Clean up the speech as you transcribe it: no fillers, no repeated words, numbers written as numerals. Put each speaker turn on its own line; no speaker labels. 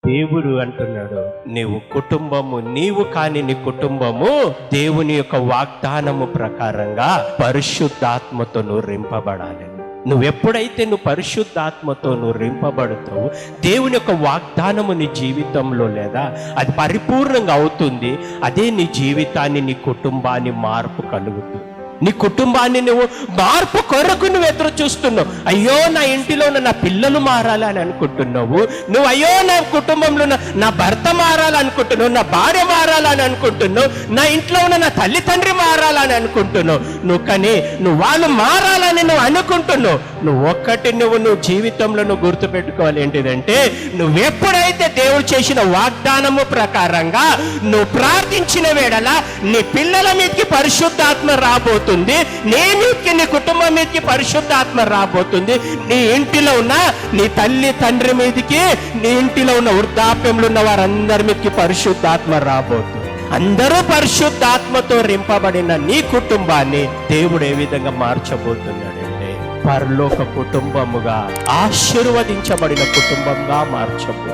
దేవుడు అంటున్నాడు, నీవు కాని నీ కుటుంబము దేవుని యొక్క వాగ్దానము ప్రకారంగా పరిశుద్ధాత్మతో నువ్వు రింపబడాలి. నువ్వెప్పుడైతే పరిశుద్ధాత్మతో రింపబడుతావు, దేవుని యొక్క వాగ్దానము నీ జీవితంలో లేదా అది పరిపూర్ణంగా అవుతుంది. అదే నీ జీవితాన్ని, నీ కుటుంబాన్ని మార్పు కలుగుతుంది. నీ కుటుంబాన్ని నువ్వు మార్పు కొరకు నువ్వు ఎదురు చూస్తున్నావు. అయ్యో నా ఇంటిలో నా పిల్లలు మారాలని అనుకుంటున్నావు. నువ్వు అయ్యో నా కుటుంబంలో నా భర్త మారాలనుకుంటున్నావు, నా భార్య మారాలని అనుకుంటున్నావు, నా ఇంట్లో ఉన్న నా తల్లి తండ్రి మారాలని అనుకుంటున్నావు. కానీ వాళ్ళు మారాలని నువ్వు అనుకుంటున్నావు. నువ్వు జీవితంలో నువ్వు గుర్తుపెట్టుకోవాలి ఏంటిదంటే, నువ్వెప్పుడైతే దేవుడు చేసిన వాగ్దానము ప్రకారంగా నువ్వు ప్రార్థించిన వేళ నీ పిల్లల మీదకి పరిశుద్ధాత్మ రాబోతుంది, నీ మీదకి, నీ కుటుంబం మీదకి పరిశుద్ధాత్మ రాబోతుంది. నీ ఇంటిలో ఉన్న నీ తల్లి తండ్రి మీదకి, నీ ఇంటిలో ఉన్న వృద్ధాప్యంలో ఉన్న వారందరి మీదకి పరిశుద్ధాత్మ రాబోతుంది. అందరూ పరిశుద్ధాత్మతో రింపబడిన నీ కుటుంబాన్ని దేవుడు ఏ విధంగా మార్చబోతున్నాడంటే, పరలోక కుటుంబముగా, ఆశీర్వదించబడిన కుటుంబంగా మార్చబోతున్నాడు.